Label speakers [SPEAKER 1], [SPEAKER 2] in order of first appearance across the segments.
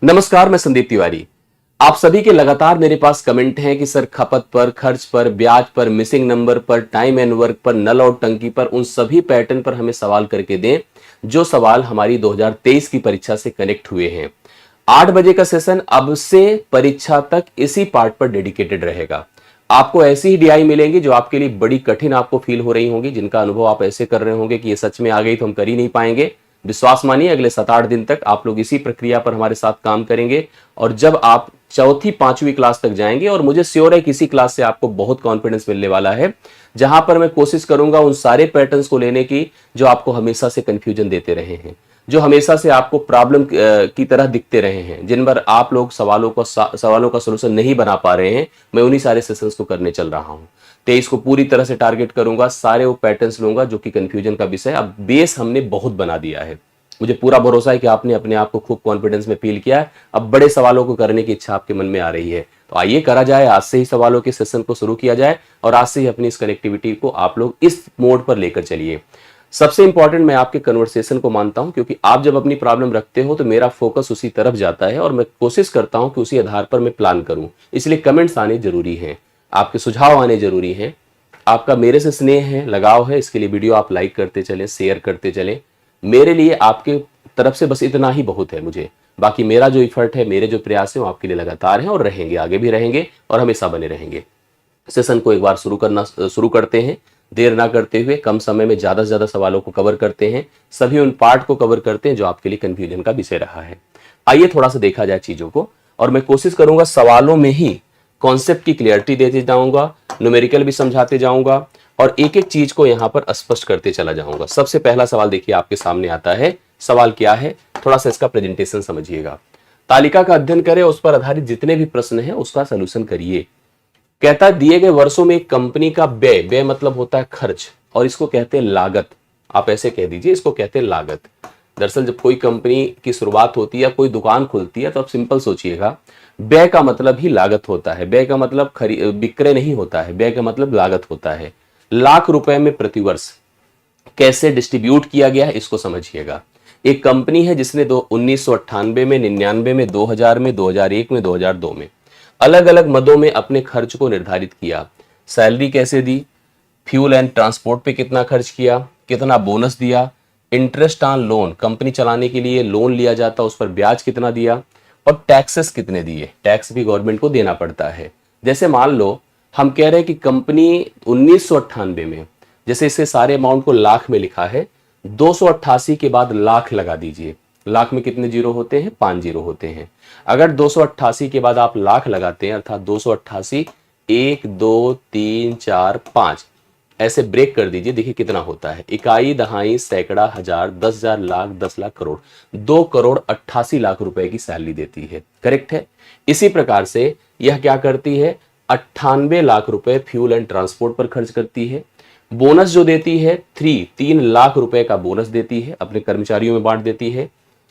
[SPEAKER 1] नमस्कार, मैं संदीप तिवारी। आप सभी के लगातार मेरे पास कमेंट हैं कि सर खपत पर, खर्च पर, ब्याज पर, मिसिंग नंबर पर, टाइम एंड वर्क पर, नल और टंकी पर, उन सभी पैटर्न पर हमें सवाल करके दें जो सवाल हमारी 2023 की परीक्षा से कनेक्ट हुए हैं। 8 बजे का सेशन अब से परीक्षा तक इसी पार्ट पर डेडिकेटेड रहेगा। आपको ऐसी ही डीआई मिलेंगी जो आपके लिए बड़ी कठिन आपको फील हो रही होंगी, जिनका अनुभव आप ऐसे कर रहे होंगे कि ये सच में आ गई तो हम कर ही नहीं पाएंगे। विश्वास मानिए, अगले 7-8 दिन तक आप लोग इसी प्रक्रिया पर हमारे साथ काम करेंगे और जब आप चौथी 5वीं क्लास तक जाएंगे, और मुझे श्योर है किसी क्लास से आपको बहुत कॉन्फिडेंस मिलने वाला है, जहां पर मैं कोशिश करूंगा उन सारे पैटर्न्स को लेने की जो आपको हमेशा से कंफ्यूजन देते रहे हैं, जो हमेशा से आपको प्रॉब्लम की तरह दिखते रहे हैं, जिन पर आप लोग सवालों का सलूशन नहीं बना पा रहे हैं। मैं उन्हीं सारे सेशंस को करने चल रहा हूं। 23 को पूरी तरह से टारगेट करूंगा, सारे वो पैटर्न्स लूंगा जो कि कंफ्यूजन का विषय। अब बेस हमने बहुत बना दिया है, मुझे पूरा भरोसा है कि आपने अपने आप को खूब कॉन्फिडेंस में फील किया है। अब बड़े सवालों को करने की इच्छा आपके मन में आ रही है, तो आइए करा जाए। आज से ही सवालों के सेशन को शुरू किया जाए और आज से ही अपनी इस कनेक्टिविटी को आप लोग इस मोड पर लेकर चलिए। सबसे इंपॉर्टेंट मैं आपके कन्वर्सेशन को मानता हूं, क्योंकि आप जब अपनी प्रॉब्लम रखते हो तो मेरा फोकस उसी तरफ जाता है और मैं कोशिश करता हूं कि उसी आधार पर मैं प्लान करूं। इसलिए कमेंट्स आने जरूरी हैं, आपके सुझाव आने जरूरी हैं। आपका मेरे से स्नेह है, लगाव है, इसके लिए वीडियो आप लाइक करते चलें, शेयर करते चलें। मेरे लिए आपके तरफ से बस इतना ही बहुत है मुझे। बाकी मेरा जो इफर्ट है, मेरे जो प्रयास है, वो आपके लिए लगातार हैं और रहेंगे, आगे भी रहेंगे और हमेशा बने रहेंगे। सेशन को एक बार शुरू करते हैं, देर ना करते हुए कम समय में ज्यादा से ज्यादा सवालों को कवर करते हैं, सभी उन पार्ट को कवर करते हैं जो आपके लिए कंफ्यूजन का विषय रहा है। आइए थोड़ा सा देखा जाए चीजों को, और मैं कोशिश करूंगा सवालों में ही कॉन्सेप्ट की क्लियरिटी देते जाऊंगा, न्यूमेरिकल भी समझाते जाऊंगा और एक एक चीज को यहां पर स्पष्ट करते चला जाऊंगा। सबसे पहला सवाल देखिए आपके सामने आता है। सवाल क्या है, थोड़ा सा इसका प्रेजेंटेशन समझिएगा। तालिका का अध्ययन करें, उस पर आधारित जितने भी प्रश्न हैं उसका सलूशन करिए। कहता है दिए गए वर्षों में एक कंपनी का व्यय मतलब होता है खर्च, और इसको कहते हैं लागत। आप ऐसे कह दीजिए, इसको कहते हैं लागत। दरअसल जब कोई कंपनी की शुरुआत होती है या कोई दुकान खुलती है तो आप सिंपल सोचिएगा, व्यय का मतलब ही लागत होता है। व्यय का मतलब विक्रय नहीं होता है, व्यय का मतलब लागत होता है। लाख रुपए में प्रतिवर्ष कैसे डिस्ट्रीब्यूट किया गया है इसको समझिएगा। एक कंपनी है जिसने 1998 में, 99 में, 2000 में, 2001 में, 2002 में अलग अलग मदों में अपने खर्च को निर्धारित किया। सैलरी कैसे दी, फ्यूल एंड ट्रांसपोर्ट पे कितना खर्च किया, कितना बोनस दिया, इंटरेस्ट ऑन लोन, कंपनी चलाने के लिए लोन लिया जाता उस पर ब्याज कितना दिया, और टैक्सेस कितने दिए। टैक्स भी गवर्नमेंट को देना पड़ता है। जैसे मान लो हम कह रहे हैं कि कंपनी 1998 में, जैसे इससे सारे अमाउंट को लाख में लिखा है, 288 के बाद लाख लगा दीजिए। लाख में कितने जीरो होते हैं, 5 जीरो होते हैं। अगर 288 के बाद आप लाख लगाते हैं, अर्थात 288 1 2 3 4 5 ऐसे ब्रेक कर दीजिए, देखिए कितना होता है। इकाई, दहाई, सैकड़ा, हजार, 10,000, लाख, 10 लाख, करोड़। 2,88,00,000 रुपए की सैलरी देती है। करेक्ट है। इसी प्रकार से यह क्या करती है, 98 लाख रुपए फ्यूल एंड ट्रांसपोर्ट पर खर्च करती है। बोनस जो देती है 3 लाख रुपए का बोनस देती है, अपने कर्मचारियों में बांट देती है।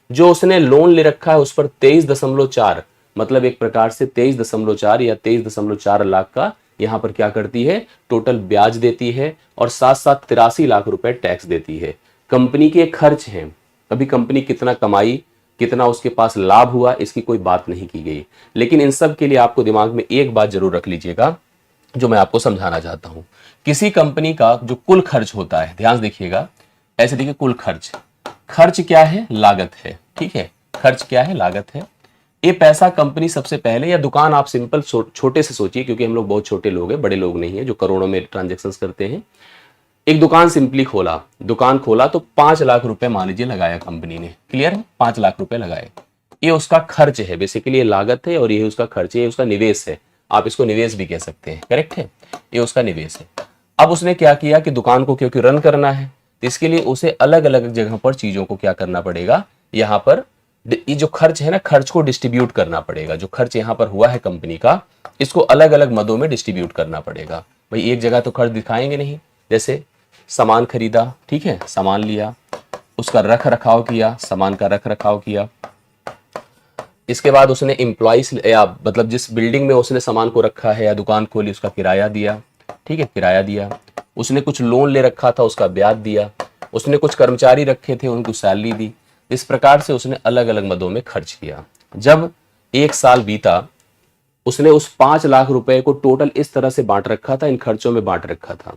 [SPEAKER 1] जो उसने लोन ले रखा है उस पर 23.4 मतलब एक प्रकार से 23.4 या 23.4 लाख का यहां पर क्या करती है, टोटल ब्याज देती है, और साथ साथ 83 लाख रुपए टैक्स देती है। कंपनी के खर्च हैं, अभी कंपनी कितना कमाई, कितना उसके पास लाभ हुआ, इसकी कोई बात नहीं की गई। लेकिन इन सब के लिए आपको दिमाग में एक बात जरूर रख लीजिएगा जो मैं आपको समझाना चाहता हूं। किसी कंपनी का जो कुल खर्च होता है, ध्यान देखिएगा, ऐसे देखिए कुल खर्च, खर्च क्या है, लागत है। ठीक है, खर्च क्या है, लागत है। ये पैसा कंपनी सबसे पहले, या दुकान आप सिंपल छोटे से सोचिए, क्योंकि हम लोग बहुत छोटे लोग हैं, बड़े लोग नहीं है जो करोड़ों में ट्रांजेक्शन्स करते हैं। एक दुकान सिंपली खोला, दुकान खोला तो 5 लाख रुपए मान लीजिए लगाया कंपनी ने। क्लियर है, 5 लाख रुपए लगाए। ये उसका खर्च है, बेसिकली ये लागत है और ये उसका खर्च है, ये उसका निवेश है। आप इसको निवेश भी कह सकते हैं। करेक्ट है, ये उसका निवेश है। अब उसने क्या किया कि दुकान को क्योंकि रन करना है तो इसके लिए उसे अलग अलग जगह पर चीजों को क्या करना पड़ेगा, यहाँ पर ये जो खर्च है ना, खर्च को डिस्ट्रीब्यूट करना पड़ेगा। जो खर्च यहाँ पर हुआ है कंपनी का, इसको अलग अलग मदों में डिस्ट्रीब्यूट करना पड़ेगा। भाई एक जगह तो खर्च दिखाएंगे नहीं। जैसे सामान खरीदा, ठीक है, सामान लिया, उसका रख रखाव किया, सामान का रख रखाव किया। इसके बाद उसने एम्प्लॉइज, या मतलब जिस बिल्डिंग में उसने सामान को रखा है या दुकान खोली उसका किराया दिया। ठीक है, किराया दिया। उसने कुछ लोन ले रखा था, उसका ब्याज दिया। उसने कुछ कर्मचारी रखे थे, उनको सैलरी दी। इस प्रकार से उसने अलग अलग मदों में खर्च किया। जब एक साल बीता, उसने उस 5 लाख रुपए को टोटल इस तरह से बांट रखा था, इन खर्चों में बांट रखा था।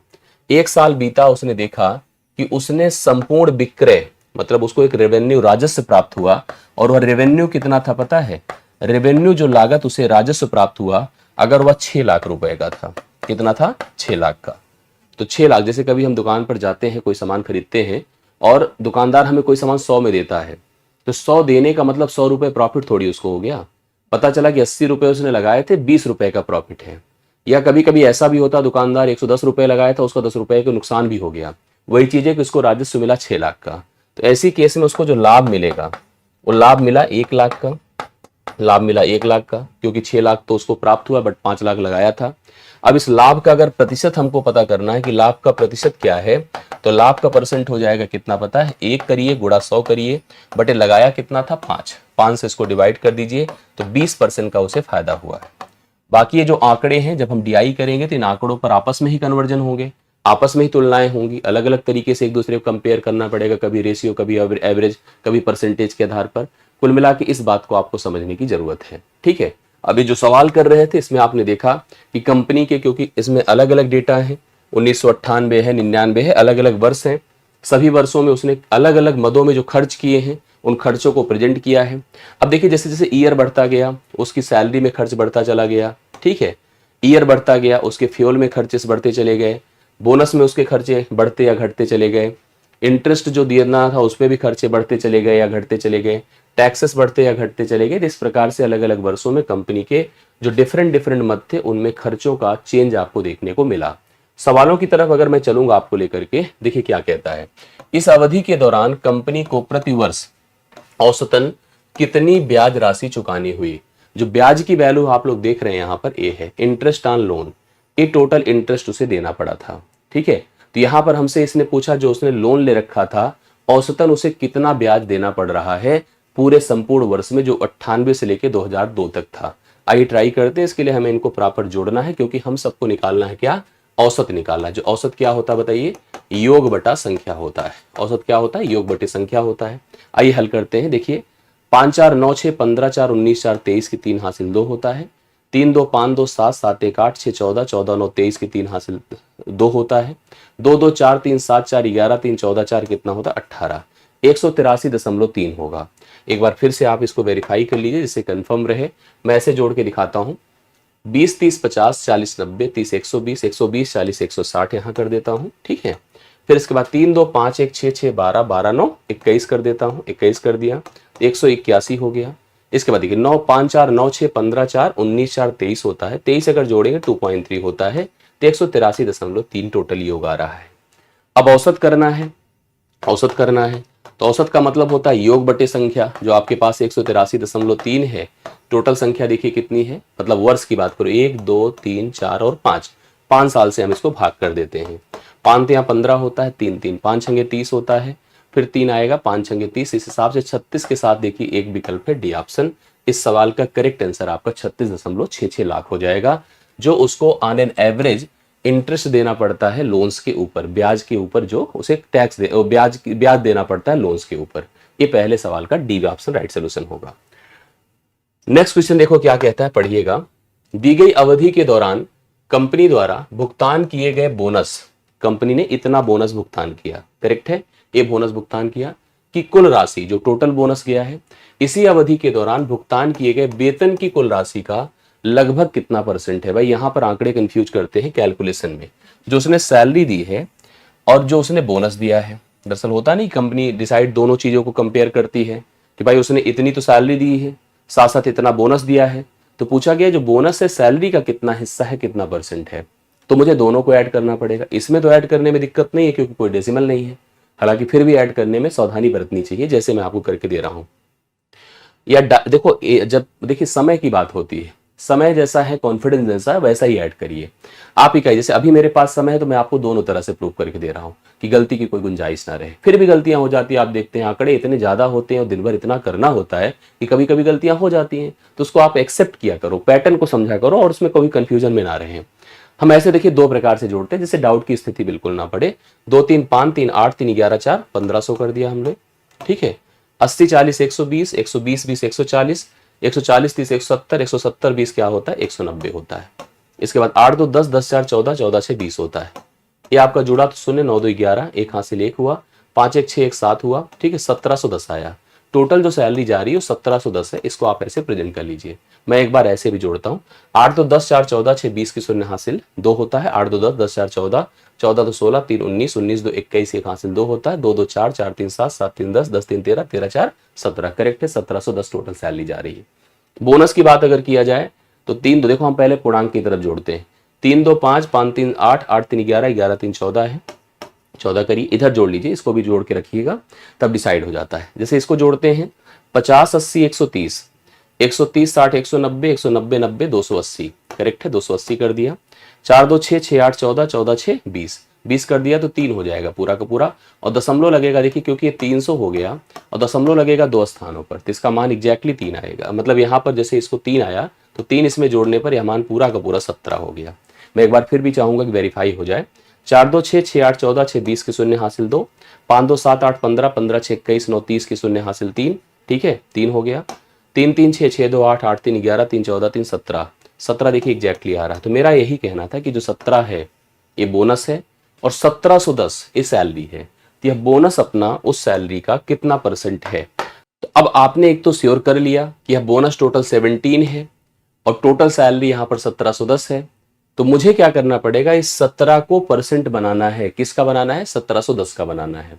[SPEAKER 1] एक साल बीता, उसने देखा कि उसने संपूर्ण विक्रय, मतलब उसको एक रेवेन्यू राजस्व प्राप्त हुआ, और वह रेवेन्यू कितना था पता है? रेवेन्यू जो लागत उसे राजस्व प्राप्त हुआ, अगर वह 6 लाख रुपए का था, कितना था? 6 लाख का। तो 6 लाख, जैसे कभी हम दुकान पर जाते हैं, कोई सामान खरीदते हैं और दुकानदार हमें कोई सामान 100 में देता है, तो 100 देने का मतलब 100 रुपए प्रॉफिट थोड़ी उसको हो गया। पता चला कि 80 रुपए उसने लगाए थे, 20 रुपए का प्रॉफिट है। या कभी कभी ऐसा भी होता, दुकानदार 110 रुपए लगाया था, उसका 10 रुपए का नुकसान भी हो गया। वही चीज है कि उसको राजस्व मिला 6 लाख का। तो ऐसी केस में उसको जो लाभ मिलेगा, वो लाभ मिला 1 लाख का, लाभ मिला 1 लाख का, क्योंकि 6 लाख तो उसको प्राप्त हुआ, बट 5 लाख लगाया था। अब इस लाभ का अगर प्रतिशत हमको पता करना है कि लाभ का प्रतिशत क्या है, तो लाभ का परसेंट हो जाएगा कितना पता है? 1 करिए गुणा 100 करिए, बटे लगाया कितना था? 5 से इसको डिवाइड कर दीजिए, तो 20% का उसे फायदा हुआ है। बाकी ये जो आंकड़े हैं, जब हम डीआई करेंगे तो इन आंकड़ों पर आपस में ही कन्वर्जन होंगे, आपस में ही तुलनाएं होंगी, अलग अलग तरीके से एक दूसरे को कंपेयर करना पड़ेगा, कभी रेशियो, कभी एवरेज, कभी परसेंटेज के आधार पर। कुल मिला के इस बात को आपको समझने की जरूरत है, ठीक है। अभी जो सवाल कर रहे थे, इसमें आपने देखा कि कंपनी के, क्योंकि इसमें अलग अलग डेटा है, 1998 है, 99 है, अलग अलग वर्ष हैं, सभी वर्षों में उसने अलग अलग मदों में जो खर्च किए हैं, उन खर्चों को प्रेजेंट किया है। अब देखिए, जैसे जैसे ईयर बढ़ता गया, उसकी सैलरी में खर्च बढ़ता चला गया, ठीक है। ईयर बढ़ता गया, उसके फ्यूल में खर्चे बढ़ते चले गए, बोनस में उसके खर्चे बढ़ते या घटते चले गए, इंटरेस्ट जो देना था उस पर भी खर्चे बढ़ते चले गए या घटते चले गए, टैक्सेस बढ़ते या घटते चले गए। इस प्रकार से अलग अलग वर्षों में कंपनी के जो डिफरेंट डिफरेंट मद थे, उनमें खर्चों का चेंज आपको देखने को मिला। सवालों की तरफ अगर मैं चलूंगा आपको लेकर के, देखिए क्या कहता है। इस अवधि के दौरान कंपनी को प्रतिवर्ष औसतन कितनी ब्याज राशि चुकानी हुई? जो ब्याज की वैल्यू आप लोग देख रहे हैं यहाँ पर, ए है इंटरेस्ट ऑन लोन, ये टोटल इंटरेस्ट उसे देना पड़ा था, ठीक है। तो यहाँ पर हमसे इसने पूछा, जो उसने लोन ले रखा था, औसतन उसे कितना ब्याज देना पड़ रहा है पूरे संपूर्ण वर्ष में, जो 98 से लेके 2002 तक था। आइए ट्राई करते हैं। इसके लिए हमें इनको प्रॉपर जोड़ना है, क्योंकि हम सबको निकालना है क्या? औसत निकालना है। जो औसत क्या होता है बताइए? योग बटा संख्या होता है। औसत क्या होता है? योग बटे संख्या होता है। आइए हल करते हैं। देखिए, 5 4 9 6 15 4 19 4 23 की 3 हासिल 2 होता है। 3 2 5 2 7 7 1 8 6 14 14 9 23 की 3 हासिल 2 होता है। 2 2 4 3 7 4 11 3 14 4 कितना होता है? 18। 183.3 होगा। एक बार फिर से आप इसको वेरीफाई कर लीजिए, जिससे कंफर्म रहे। मैं ऐसे जोड़ के दिखाता हूं, 20 30 50 40 90 30 120 120 40 160 यहां कर देता हूं, ठीक है। फिर इसके बाद 3 2 5 1 6 6 12 12 9 21 कर देता हूं, 21 कर दिया, 181 हो गया। इसके बाद देखिए 9 5 4 9 6 15 4 19 4 23 होता है। 23 अगर जोड़ेंगे 2.3 होता है, तो 183.3 टोटल योग आ रहा है। अब औसत करना है, औसत करना है तो औसत का मतलब होता है योग बटे संख्या। जो आपके पास 183.3 है, टोटल संख्या देखिए कितनी है, मतलब वर्ष की बात करो, 1 2 3 4 और 5, 5 साल से हम इसको भाग कर देते हैं। 5 यहाँ 15 होता है, 3 3 5 छंगे 30 होता है, फिर 3 आएगा, 5 छंगे 30, इस हिसाब से 36 के साथ देखिए एक विकल्प है डी ऑप्शन। इस सवाल का करेक्ट आंसर आपका 36.66 लाख हो जाएगा, जो उसको ऑन एन एवरेज इंटरेस्ट देना पड़ता है लोन्स के ऊपर, ब्याज के ऊपर, जो उसे टैक्स ब्याज देना पड़ता है लोन्स के ऊपर। ये पहले सवाल का डी ऑप्शन राइट सोल्यूशन होगा। नेक्स्ट क्वेश्चन देखो क्या कहता है, पढ़िएगा। दी गई अवधि के दौरान कंपनी द्वारा भुगतान किए गए बोनस, कंपनी ने इतना बोनस भुगतान किया, करेक्ट है, ये बोनस भुगतान किया, कि कुल राशि जो टोटल बोनस गया है, इसी अवधि के दौरान भुगतान किए गए वेतन की कुल राशि का लगभग कितना परसेंट है। भाई यहां पर आंकड़े कंफ्यूज करते हैं कैलकुलेशन में। जो उसने सैलरी दी है और जो उसने बोनस दिया है, दरअसल होता नहीं, कंपनी डिसाइड दोनों चीजों को कंपेयर करती है कि भाई उसने इतनी तो सैलरी दी है, साथ साथ इतना बोनस दिया है। तो पूछा गया जो बोनस है सैलरी का कितना हिस्सा है, कितना परसेंट है, तो मुझे दोनों को ऐड करना पड़ेगा। इसमें तो ऐड करने में दिक्कत नहीं है क्योंकि कोई डेसिमल नहीं है, हालांकि फिर भी ऐड करने में सावधानी बरतनी चाहिए, जैसे मैं आपको करके दे रहा हूं। या देखो जब देखिए समय की बात होती है, समय जैसा है, कॉन्फिडेंस जैसा है, वैसा ही ऐड करिए। आप ही कहिए, जैसे अभी मेरे पास समय है तो मैं आपको दोनों तरह से प्रूव करके दे रहा हूं कि गलती की कोई गुंजाइश ना रहे। फिर भी गलतियां हो जाती है, आप देखते हैं आंकड़े इतने ज्यादा होते हैं और दिन भर इतना करना होता है कि कभी कभी गलतियां हो जाती हैं, तो उसको आप एक्सेप्ट किया करो, पैटर्न को समझा करो और उसमें कभी कंफ्यूजन में ना रहे। हम ऐसे देखिए 2 प्रकार से जोड़ते हैं जिससे डाउट की स्थिति बिल्कुल ना पड़े। 2 3 5 3 8 3 11 4 1500 कर दिया हमने, ठीक है। 80 40 120 120 20 140, 140 30 170, 170 20 क्या होता है 190 होता है। इसके बाद 8 2 10, 10 4 14, 14 6 20 होता है। ये आपका जुड़ा तो शून्य, 9 2 11, एक हासिल एक हुआ, 5 1 6 1 7 हुआ, ठीक है, 1710 आया। टोटल जो सैलरी जा रही है वो 1710 है। इसको आप ऐसे प्रेजेंट कर लीजिए। मैं एक बार ऐसे भी जोड़ता हूँ। 8 2 10 4 14 6 20 की शून्य हासिल 2 होता है। 8 2 10, 10 4 14, 14 2 16, 3 19, 19 2 21, एक हासिल 2 होता है। 2 2 4, 4 3 7, 7 3 10, 10 3 13, 13 4 17, करेक्ट है। 1710 टोटल सैलरी जा रही है। बोनस की बात अगर किया जाए तो 3 2, देखो हम पहले पूर्णांक की तरफ जोड़ते हैं। 3 2 5, 5 3 8, 8 3 11, 11 3 14 है। 14 करिए, इधर जोड़ लीजिए, इसको भी जोड़ के रखिएगा, तब डिसाइड हो जाता है। जैसे इसको जोड़ते हैं 50 80 130, 130 60 190, 190 90 280, करेक्ट है। 280 कर दिया। 4 2 6 6 8 14, 14 6 20, 20 कर दिया तो 3 हो जाएगा पूरा का पूरा। और दशमलव लगेगा, देखिए क्योंकि ये 300 हो गया और दशमलव लगेगा 2 स्थानों पर, तो इसका मान एग्जैक्टली 3 आएगा। मतलब यहाँ पर जैसे इसको 3 आया तो 3 इसमें जोड़ने पर यह मान पूरा का पूरा 17 हो गया। मैं एक बार फिर भी चाहूंगा कि वेरीफाई हो जाए। 4 2 6 6 8 14, 6 20 की शून्य हासिल 2, 5 2 7 8 15, 15 6 21, 9 30 की शून्य हासिल 3, ठीक है, 3 हो गया। 3 3 6 6 2 8, 8 3 11, 3 14 3 17, 17 देखिए एग्जैक्टली आ रहा है। तो मेरा यही कहना था कि जो 17 है ये बोनस है और 1710 ये सैलरी है। तो यह बोनस अपना उस सैलरी का कितना परसेंट है। तो अब आपने एक तो श्योर कर लिया कि यह बोनस टोटल 17 है और टोटल सैलरी यहां पर 1710 है। तो मुझे क्या करना पड़ेगा, इस 17 को परसेंट बनाना है। किसका बनाना है, 1710 का बनाना है।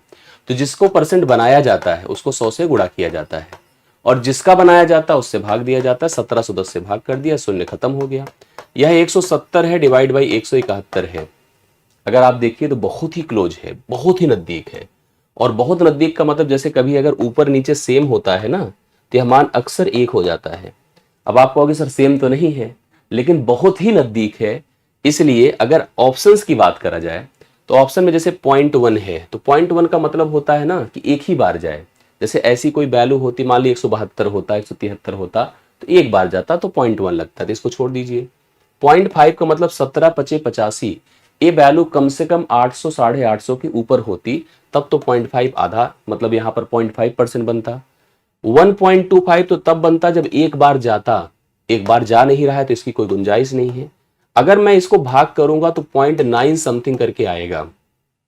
[SPEAKER 1] तो जिसको परसेंट बनाया जाता है उसको 100 से गुणा किया जाता है और जिसका बनाया जाता है उससे भाग दिया जाता है। 1710 से भाग कर दिया, शून्य खत्म हो गया। यह 170 है डिवाइड बाई 171 है। अगर आप देखिए तो बहुत ही क्लोज है, बहुत ही नजदीक है। और बहुत नजदीक का मतलब जैसे कभी अगर ऊपर नीचे सेम होता है ना तो यह मान अक्सर एक हो जाता है। अब आप कहोगे सर सेम तो नहीं है, लेकिन बहुत ही नजदीक है। इसलिए अगर ऑप्शंस की बात करा जाए तो ऑप्शन में जैसे 0.1 है तो 0.1 का मतलब होता है ना कि एक ही बार जाए। जैसे ऐसी कोई वैल्यू होती, मान ली 172 होता, 173 होता तो एक बार जाता तो 0.1 लगता, तो इसको छोड़ दीजिए। 0.5 का मतलब 17 25 85, ये वैल्यू कम से कम 800 850 के ऊपर होती तब तो 0.5 आधा, मतलब यहाँ पर 0.5% बनता। 1.25 तो तब बनता जब एक बार जाता, एक बार जा नहीं रहा है तो इसकी कोई गुंजाइश नहीं है। अगर मैं इसको भाग करूंगा तो 0.9 समथिंग करके आएगा।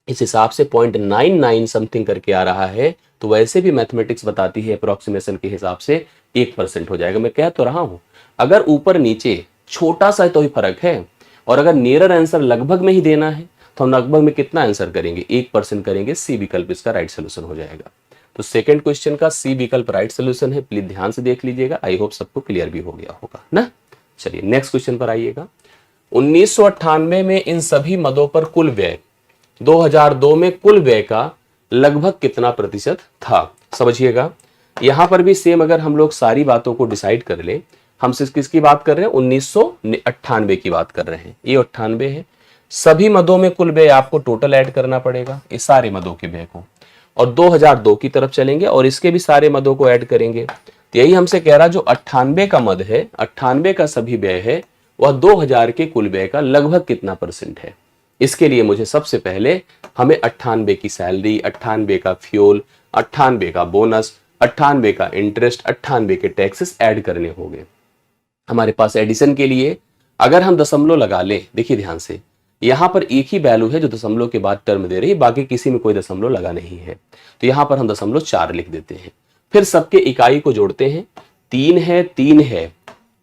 [SPEAKER 1] इस हिसाब से 0.99 समथिंग करके आ रहा है। तो वैसे भी मैथमेटिक्स बताती है अप्रोक्सीमेशन के हिसाब से 1% हो जाएगा। मैं कह तो रहा हूं अगर ऊपर नीचे छोटा सा तो ही फर्क है, और अगर नियरर आंसर लगभग में ही देना है तो हम लगभग में कितना आंसर करेंगे, 1% करेंगे। सी विकल्प इसका राइट सोल्यूशन हो जाएगा। तो सेकंड क्वेश्चन का सी विकल्प राइट सोल्यूशन है। प्लीज ध्यान से देख लीजिएगा, आई होप सबको क्लियर भी हो गया होगा ना। चलिए नेक्स्ट क्वेश्चन पर आइएगा। 1998 में इन सभी मदों पर कुल व्यय 2002 में कुल व्यय का लगभग कितना प्रतिशत था। समझिएगा यहां पर भी सेम, अगर हम लोग सारी बातों को डिसाइड कर ले, हम सिर्फ किसकी बात कर रहे हैं, 1998 की बात कर रहे हैं। ये 98 है। सभी मदों में कुल व्यय आपको टोटल ऐड करना पड़ेगा, इस सारे मदों के व्यय को, और 2002 की तरफ चलेंगे और इसके भी सारे मदों को ऐड करेंगे। तो यही हमसे कह रहा जो 98 का मद है, 98 का सभी व्यय है, वह 2000 के कुल व्यय का लगभग कितना परसेंट है। इसके लिए मुझे सबसे पहले हमें 98 की सैलरी, 98 का फ्यूल, 98 का बोनस, 98 का इंटरेस्ट, 98 के टैक्सेस ऐड करने होंगे। हमारे पास एडिशन के लिए अगर हम दशमलव लगा ले, देखिए ध्यान से, यहां पर एक ही वैल्यू है जो दशमलव के बाद टर्म दे रही है, बाकी किसी में कोई दशमलव लगा नहीं है। तो यहां पर हम 0.4 लिख देते हैं। फिर सबके इकाई को जोड़ते हैं। 3 है, 3 है,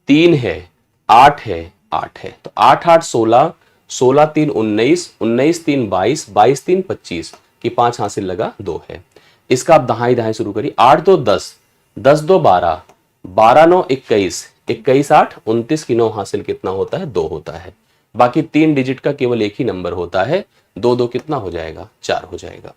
[SPEAKER 1] 3 है, 8 है, 8 है। तो 8 8 16, 16 3 19, 19 3 22, 22 3 25 की 5 हासिल लगा 2 है। इसका आप दहाई दहाई शुरू करिए। 8 2 10, 10 2 12, 12 9 21, 21 8 29 की 9 हासिल कितना होता है, 2 होता है। बाकी 3 डिजिट का केवल एक ही नंबर होता है। 2 2 कितना हो जाएगा, 4 हो जाएगा।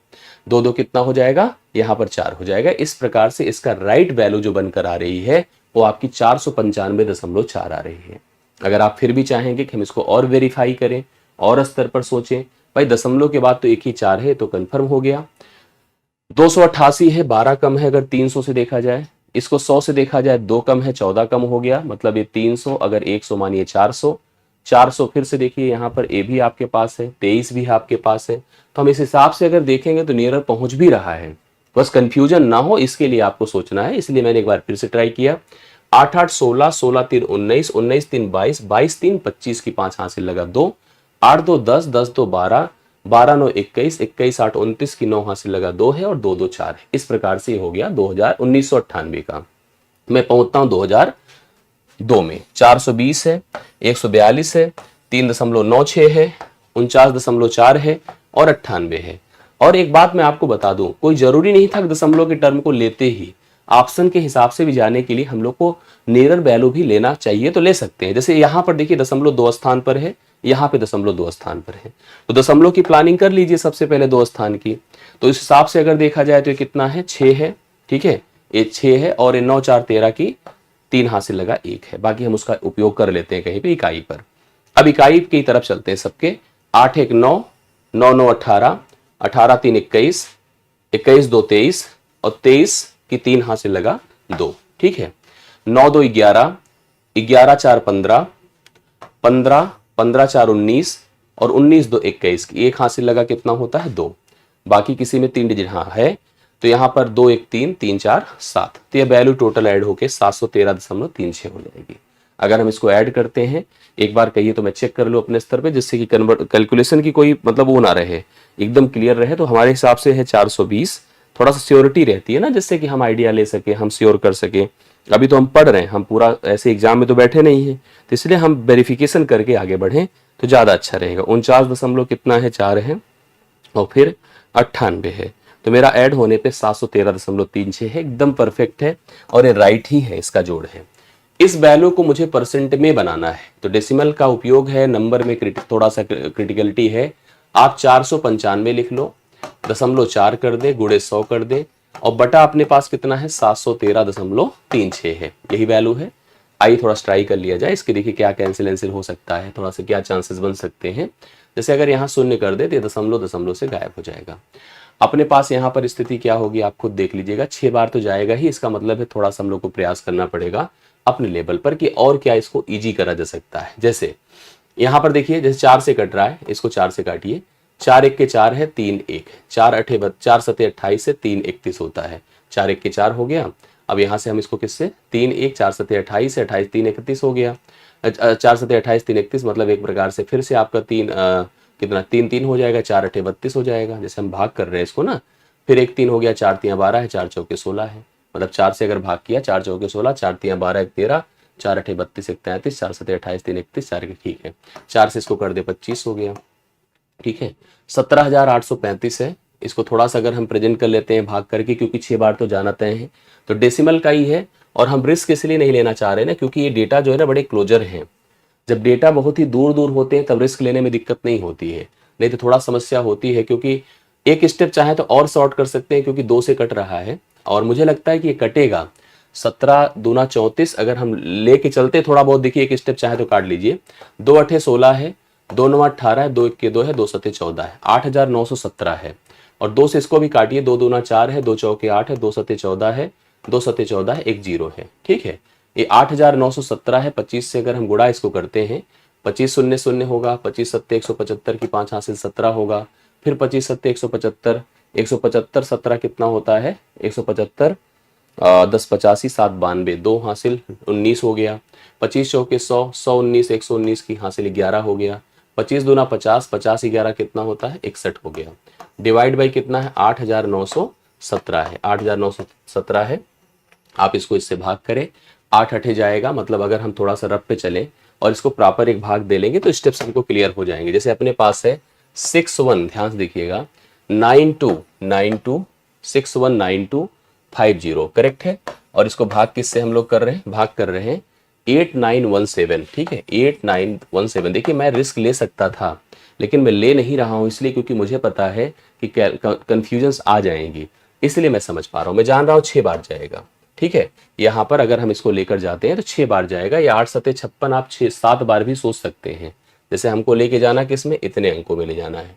[SPEAKER 1] 2 2 कितना हो जाएगा, यहां पर 4 हो जाएगा। इस प्रकार से इसका राइट वैल्यू जो बनकर आ रही है वो आपकी 495.4 आ रही है। अगर आप फिर भी चाहेंगे कि हम इसको और वेरीफाई करें और स्तर पर सोचें, भाई दशमलव के बाद तो एक ही 4 है तो कंफर्म हो गया। 288 है, 12 कम है अगर 300 से देखा जाए। इसको 100 से देखा जाए 2 कम है, 14 कम हो गया। मतलब ये 300, अगर 100 मानिए 400, 400 फिर से देखिए यहाँ पर ए भी आपके पास है, 23 भी आपके पास है। तो हम इस हिसाब से अगर देखेंगे तो नियरर पहुंच भी रहा है। बस कंफ्यूजन ना हो इसके लिए आपको सोचना है, इसलिए मैंने एक बार फिर से ट्राई किया। 8 8 16, 16 3 19, 19 3 22, 22 3 25 की 5 हासिल लगा 2, 8 2 10, 10 2 12, 12 9 21, 21 8 29 की 9 हासिल लगा 2 है और 2 2 4 है। इस प्रकार से हो गया 1998 का। मैं पहुंचता हूं 2002 में। 420 है, 142 है, 3.96 है, 49.4 है और 98 है। और एक बात मैं आपको बता दूं, कोई जरूरी नहीं था कि दशमलव के टर्म को लेते ही ऑप्शन के हिसाब से भी जाने के लिए हम लोग को नियर वैल्यू भी लेना चाहिए, तो ले सकते हैं। जैसे यहां पर देखिए दशमलव 2 स्थान पर है, यहाँ पे दशमलव 2 स्थान पर है, तो दशमलव की प्लानिंग कर लीजिए सबसे पहले 2 स्थान की। तो इस हिसाब से अगर देखा जाए तो ये कितना है, 6 है, ठीक है, ये 6 है और ये 9 4 13 की 3 हासिल लगा 1 है। बाकी हम उसका उपयोग कर लेते हैं कहीं पे इकाई पर। अब इकाई की तरफ चलते हैं सबके। 8 1 9, 9 9 18, 18 3 21, 21 2 23 और 23 की 3 हासिल लगा 2, ठीक है। 9 2 11, 11 4 15, 15 15 4 19 और 19 2 21 की 1 हासिल लगा कितना होता है 2। बाकी किसी में 3 डिजिट हाँ है, तो यहां पर 2 1 3 3 4 7, तो यह वैल्यू टोटल ऐड होके 713.36 हो जाएगी। अगर हम इसको ऐड करते हैं, एक बार कहिए तो मैं चेक कर लूं अपने स्तर पे, जिससे कि कन्वर्ट कैलकुलेशन की कोई मतलब वो ना रहे, एकदम क्लियर रहे। तो हमारे हिसाब से है 420। थोड़ा सा श्योरिटी रहती है ना, जिससे कि हम आइडिया ले सके, हम श्योर कर सके। अभी तो हम पढ़ रहे हैं, हम पूरा ऐसे एग्जाम में तो बैठे नहीं है, तो इसलिए हम वेरिफिकेशन करके आगे बढ़ें तो ज्यादा अच्छा रहेगा। 49 दशमलव कितना है 4 है और फिर 98 है, तो मेरा ऐड होने पे 713.36 है, एकदम परफेक्ट है और ये राइट ही है, इसका जोड़ है। इस वैल्यू को मुझे परसेंट में बनाना है, तो डेसिमल का उपयोग है, नंबर में थोड़ा सा क्रिटिकलिटी है। आप 495 लिख लो, 0.4 कर दे, गुणे 100 कर दे और बटा अपने पास कितना है 713.36 है, यही वैल्यू है। आइए थोड़ा ट्राई कर लिया जाए इसके, देखिए क्या कैंसिल हो सकता है, थोड़ा सा क्या चांसेस बन सकते हैं। जैसे अगर यहाँ शून्य कर दे तो दशमलव दशमलव से गायब हो जाएगा। अपने पास यहाँ पर स्थिति क्या होगी आप खुद देख लीजिएगा, 6 बार तो जाएगा ही, इसका मतलब है थोड़ा सा हम लोग को प्रयास करना पड़ेगा अपने लेवल पर कि और क्या इसको इजी करा जा सकता है। जैसे यहाँ पर देखिए, जैसे 4 से कट रहा है, इसको 4 से काटिए। 4 1 के 4 है, 3 1, 4 8 4 7 28 से 3 31 होता है, 4 1 के 4 हो गया। अब यहाँ से हम इसको किससे 3 1 4 7 28 से 28 3 31 हो गया, 4 7 28 3 31, मतलब एक प्रकार से फिर से आपका कितना 3 3 हो जाएगा, 4 8 32 हो जाएगा। जैसे हम भाग कर रहे हैं इसको ना, फिर 1 3 हो गया, 4 3 12 है, 4 चौके 16 है, मतलब 4 से अगर भाग किया 4 चौके 16, 4 3 12 1 13, 4 8 32 1 33, 4 7 28 3 31, 4 के ठीक है, 4 से इसको कर दे 25 हो गया, ठीक है। 17,835 है। इसको थोड़ा सा अगर हम प्रेजेंट कर लेते हैं भाग करके, क्योंकि 6 बार तो जाना तय है, तो डेसिमल का ही है। और हम रिस्क इसलिए नहीं लेना चाह रहे ना, क्योंकि ये डेटा जो है ना बड़े क्लोजर हैं। जब डेटा बहुत ही दूर दूर होते हैं तब रिस्क लेने में दिक्कत नहीं होती है, नहीं तो थोड़ा समस्या होती है। क्योंकि एक स्टेप चाहे तो और शॉर्ट कर सकते हैं, क्योंकि 2 से कट रहा है और मुझे लगता है कि ये कटेगा। 17 दूना 34 अगर हम लेके चलते थोड़ा बहुत, देखिए एक स्टेप चाहे तो काट लीजिए। 2 8 16 है, 2 9 18 है, 2 1 के 2 है, 2 7 14 है, 8,917 है। और 2 से इसको भी काटिए, 2 दूना 4 है, 2 चौके 8 है, 2 7 14 है, 2 7 14 है, 1 0 है, ठीक है। ये 8,917 है। 25 से अगर हम गुणा इसको करते हैं, 25 शून्य शून्य होगा, 25 सत्ते 175 की 5 हासिल 17 होगा, फिर 25 सत्ते 175, 175 17 कितना होता है 175, 10 85 7 92, 2 हासिल 19 हो गया। 25 चौके 100, 119 119 की हासिल 11 हो गया। 25 दूना 50, 50 11 कितना होता है 61 हो गया। डिवाइड बाई कितना है 8,917 है, 8,917 है। आप इसको इससे भाग करें, 8 8 जाएगा, मतलब अगर हम थोड़ा सा रफ पे चलें और इसको प्रॉपर एक भाग दे लेंगे तो स्टेप्स हमको क्लियर हो जाएंगे। जैसे अपने पास है 61, ध्यान से देखिएगा, 9292619250 करेक्ट है। और इसको भाग किससे हम लोग कर रहे हैं, भाग कर रहे हैं 8917, ठीक है 8917। देखिए मैं रिस्क ले सकता था लेकिन मैं ले नहीं रहा हूं, इसलिए क्योंकि मुझे पता है कि कंफ्यूजन्स आ जाएंगी, इसलिए मैं समझ पा रहा हूं। मैं जान रहा हूं 6 बार जाएगा, ठीक है। यहाँ पर अगर हम इसको लेकर जाते हैं तो 6 बार जाएगा, या 8 सत्ते 56, आप 6 7 बार भी सोच सकते हैं। जैसे हमको लेके जाना किसमें, इतने अंकों में ले जाना है।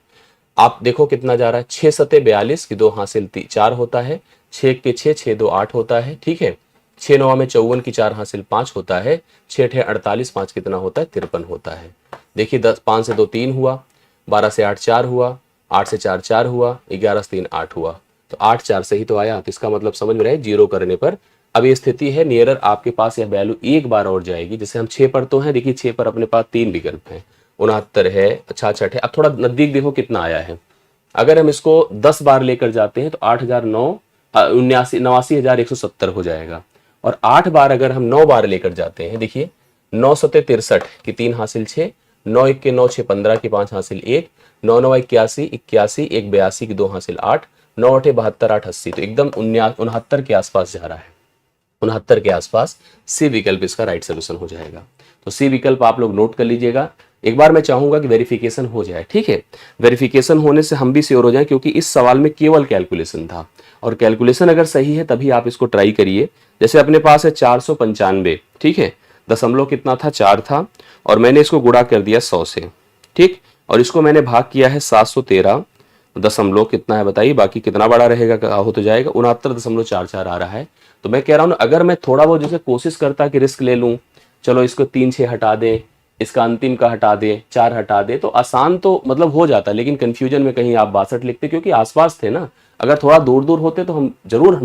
[SPEAKER 1] आप देखो कितना जा रहा है, 6 सत्ते 42 की 2 हासिल 4 होता है, 6 के 6 6 2 8 होता है, ठीक है। 6 9 में 54 की 4 हासिल 5 होता है, 6 8 48, 5 कितना होता है 53 होता है। देखिए 10 5 से 2 3 हुआ, 12 से 8 4 हुआ, 8 से 4 4 हुआ, 11 से 3 8 हुआ, तो 8 4 से ही तो आया। तो इसका मतलब समझ में रहे, जीरो करने पर अब ये स्थिति है नियरर आपके पास यह वैल्यू एक बार और जाएगी। जैसे हम 6 पर तो हैं, देखिए 6 पर अपने पास 3 विकल्प हैं, 69 है, 66 है। अब थोड़ा नजदीक देखो कितना आया है। अगर हम इसको 10 बार लेकर जाते हैं तो 89,170 हो जाएगा। और 8 बार अगर हम 9 बार लेकर जाते हैं, देखिए 9 सते 63 की 3 हासिल 6, 9 1 के 9 6 15 की 5 हासिल 1, 9 9 81 81 1 82 की 2 हासिल 8, 9 8 72 8 80। तो एकदम 69 के आसपास जा रहा है। 69 के आसपास सी विकल्प इसका राइट सोल्यूशन हो जाएगा। तो सी विकल्प आप लोग नोट कर लीजिएगा। एक बार मैं चाहूंगा कि वेरिफिकेशन हो जाए, ठीक है। वेरिफिकेशन होने से हम भी श्योर हो जाएं, क्योंकि इस सवाल में केवल कैलकुलेशन था, और कैलकुलेशन अगर सही है तभी आप इसको ट्राई करिए। जैसे अपने पास है 495, ठीक है, दशमलव कितना था, 4 था, और मैंने इसको गुणा कर दिया 100 से, ठीक, और इसको मैंने भाग किया है 713 दशमलव कितना है बताइए, बाकी कितना बड़ा रहेगा, हो तो जाएगा 69.44 आ रहा है। तो मैं कह रहा हूं ना, अगर मैं थोड़ा बहुत जैसे कोशिश करता कि रिस्क ले लूं, चलो इसको 3 6 हटा दें, इसका अंतिम का हटा दे, 4 हटा दे, तो आसान तो मतलब हो जाता, लेकिन कंफ्यूजन में कहीं आप 62 लिखते, क्योंकि आसपास थे ना। अगर थोड़ा दूर दूर होते तो हम